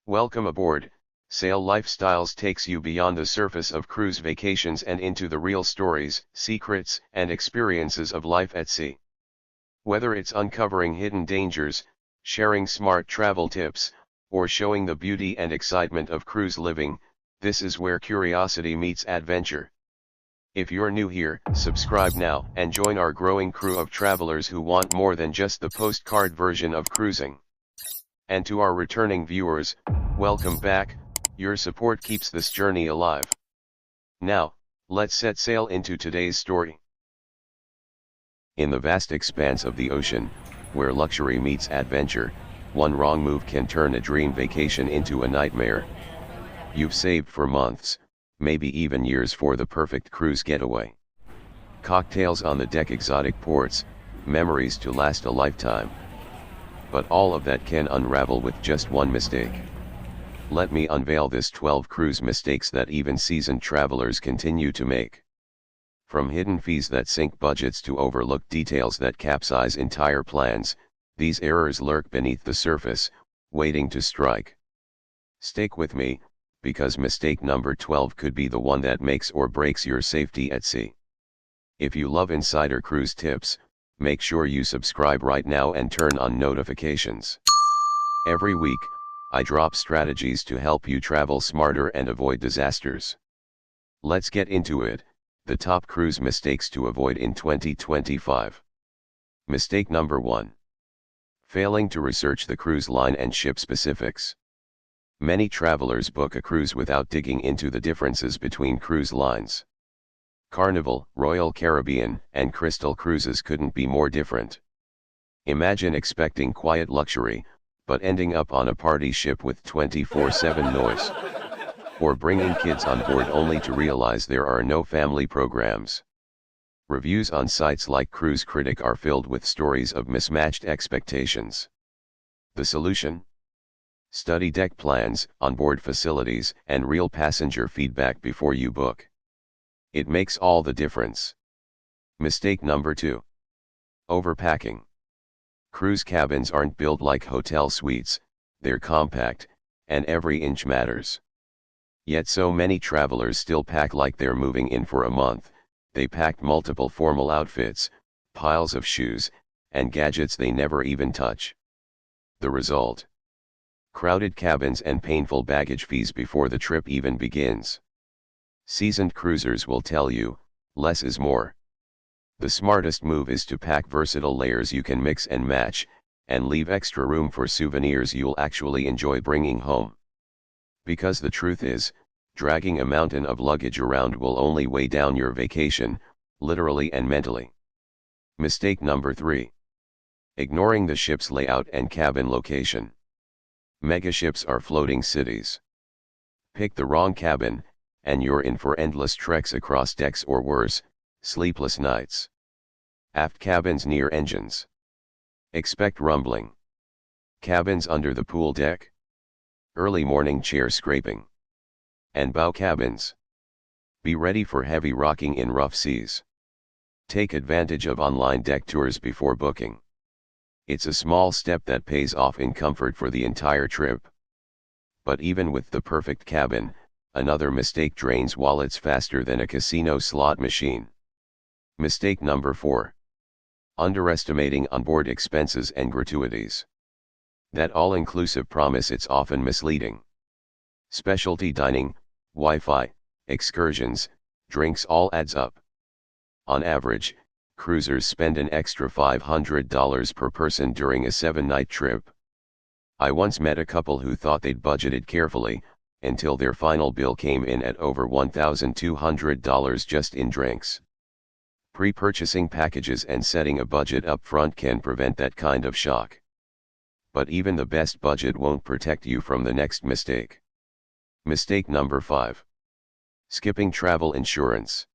Welcome aboard. Sail Lifestyles takes you beyond the surface of cruise vacations and into the real stories, secrets, and experiences of life at sea. Whether it's uncovering hidden dangers, sharing smart travel tips, or showing the beauty and excitement of cruise living, this is where curiosity meets adventure. If you're new here, subscribe now and join our growing crew of travelers who want more than just the postcard version of cruising. And to our returning viewers, welcome back. Your support keeps this journey alive. Now, let's set sail into today's story. In the vast expanse of the ocean, where luxury meets adventure, one wrong move can turn a dream vacation into a nightmare. You've saved for months, maybe even years, for the perfect cruise getaway. Cocktails on the deck, exotic ports, memories to last a lifetime. But all of that can unravel with just one mistake. Let me unveil this 12 cruise mistakes that even seasoned travelers continue to make. From hidden fees that sink budgets to overlooked details that capsize entire plans, these errors lurk beneath the surface, waiting to strike. Stick with me, because mistake number 12 could be the one that makes or breaks your safety at sea. If you love insider cruise tips, make sure you subscribe right now and turn on notifications. Every week, I drop strategies to help you travel smarter and avoid disasters. Let's get into it, the top cruise mistakes to avoid in 2025. Mistake number 1. Failing to research the cruise line and ship specifics. Many travelers book a cruise without digging into the differences between cruise lines. Carnival, Royal Caribbean, and Crystal Cruises couldn't be more different. Imagine expecting quiet luxury, but ending up on a party ship with 24/7 noise. Or bringing kids on board only to realize there are no family programs. Reviews on sites like Cruise Critic are filled with stories of mismatched expectations. The solution? Study deck plans, onboard facilities, and real passenger feedback before you book. It makes all the difference. Mistake number 2. Overpacking. Cruise cabins aren't built like hotel suites, they're compact, and every inch matters. Yet so many travelers still pack like they're moving in for a month. They packed multiple formal outfits, piles of shoes, and gadgets they never even touch. The result? Crowded cabins and painful baggage fees before the trip even begins. Seasoned cruisers will tell you, less is more. The smartest move is to pack versatile layers you can mix and match, and leave extra room for souvenirs you'll actually enjoy bringing home. Because the truth is, dragging a mountain of luggage around will only weigh down your vacation, literally and mentally. Mistake number 3. Ignoring the ship's layout and cabin location. Megaships are floating cities. Pick the wrong cabin, and you're in for endless treks across decks, or worse, sleepless nights. Aft cabins near engines. Expect rumbling. Cabins under the pool deck. Early morning chair scraping. And bow cabins. Be ready for heavy rocking in rough seas. Take advantage of online deck tours before booking. It's a small step that pays off in comfort for the entire trip. But even with the perfect cabin, another mistake drains wallets faster than a casino slot machine. Mistake number 4. Underestimating onboard expenses and gratuities. That all-inclusive promise, it's often misleading. Specialty dining, Wi-Fi, excursions, drinks all adds up. On average, cruisers spend an extra $500 per person during a 7-night trip. I once met a couple who thought they'd budgeted carefully, until their final bill came in at over $1,200 just in drinks. Pre-purchasing packages and setting a budget up front can prevent that kind of shock. But even the best budget won't protect you from the next mistake. Mistake number 5. Skipping travel insurance.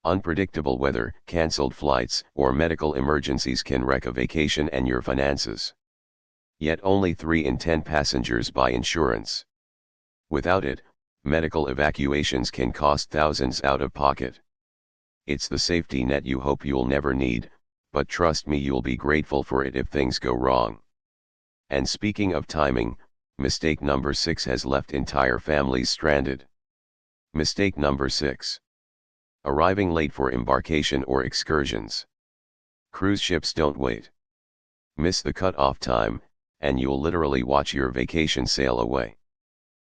Unpredictable weather, cancelled flights, or medical emergencies can wreck a vacation and your finances. Yet only 3 in 10 passengers buy insurance. Without it, medical evacuations can cost thousands out of pocket. It's the safety net you hope you'll never need, but trust me, you'll be grateful for it if things go wrong. And speaking of timing, Mistake number 6 has left entire families stranded. Mistake number 6. Arriving late for embarkation or excursions. Cruise ships don't wait. Miss the cut-off time, and you'll literally watch your vacation sail away.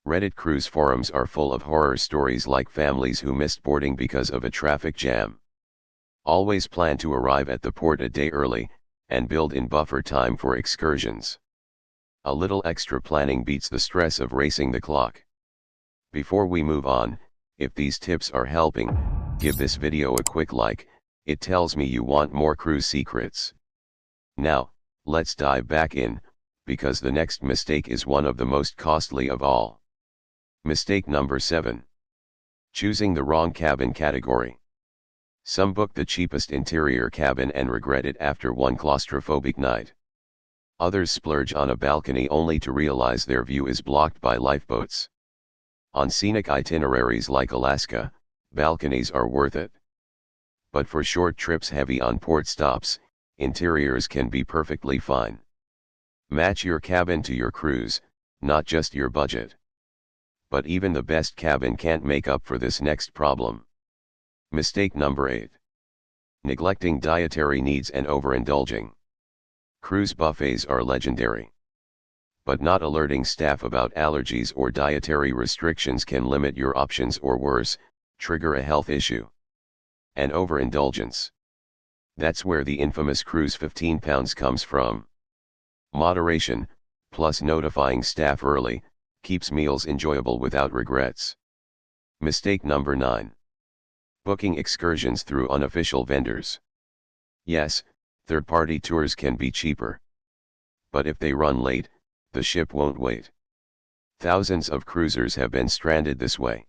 Reddit cruise forums are full of horror stories like families who missed boarding because of a traffic jam. Always plan to arrive at the port a day early, and build in buffer time for excursions. A little extra planning beats the stress of racing the clock. Before we move on, if these tips are helping, give this video a quick like, it tells me you want more cruise secrets. Now, let's dive back in, because the next mistake is one of the most costly of all. Mistake number 7. Choosing the wrong cabin category. Some book the cheapest interior cabin and regret it after one claustrophobic night. Others splurge on a balcony only to realize their view is blocked by lifeboats. On scenic itineraries like Alaska, balconies are worth it. But for short trips heavy on port stops, interiors can be perfectly fine. Match your cabin to your cruise, not just your budget. But even the best cabin can't make up for this next problem. Mistake number 8. Neglecting dietary needs and overindulging. Cruise buffets are legendary. But not alerting staff about allergies or dietary restrictions can limit your options or worse, trigger a health issue. And overindulgence. That's where the infamous cruise 15 pounds comes from. Moderation, plus notifying staff early, keeps meals enjoyable without regrets. Mistake number 9. Booking excursions through unofficial vendors. Yes, third-party tours can be cheaper. But if they run late, the ship won't wait. Thousands of cruisers have been stranded this way.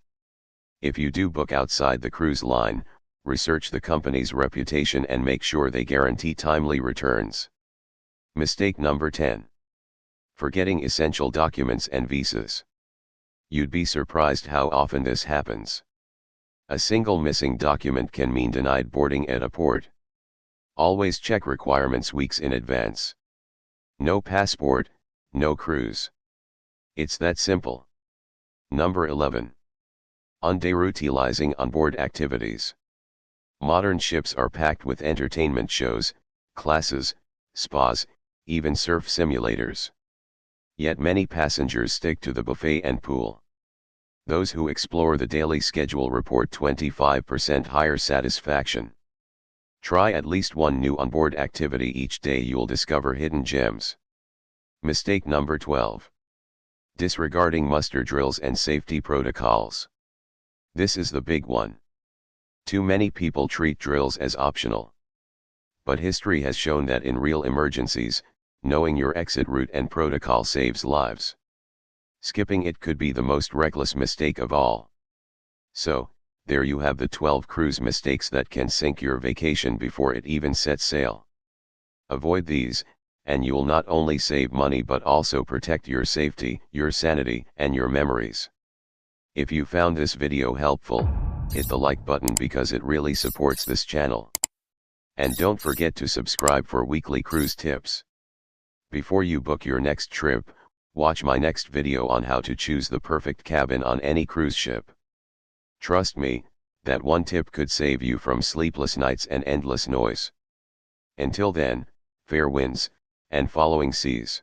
If you do book outside the cruise line, research the company's reputation and make sure they guarantee timely returns. Mistake number 10. Forgetting essential documents and visas. You'd be surprised how often this happens. A single missing document can mean denied boarding at a port. Always check requirements weeks in advance. No passport, no cruise. It's that simple. Number 11. Underutilizing onboard activities. Modern ships are packed with entertainment shows, classes, spas, even surf simulators. Yet many passengers stick to the buffet and pool. Those who explore the daily schedule report 25% higher satisfaction. Try at least one new onboard activity each day, you'll discover hidden gems. Mistake number 12. Disregarding muster drills and safety protocols. This is the big one. Too many people treat drills as optional. But history has shown that in real emergencies, knowing your exit route and protocol saves lives. Skipping it could be the most reckless mistake of all. So, there you have the 12 cruise mistakes that can sink your vacation before it even sets sail. Avoid these, and you'll not only save money but also protect your safety, your sanity, and your memories. If you found this video helpful, hit the like button because it really supports this channel. And don't forget to subscribe for weekly cruise tips. Before you book your next trip, watch my next video on how to choose the perfect cabin on any cruise ship. Trust me, that one tip could save you from sleepless nights and endless noise. Until then, fair winds, and following seas.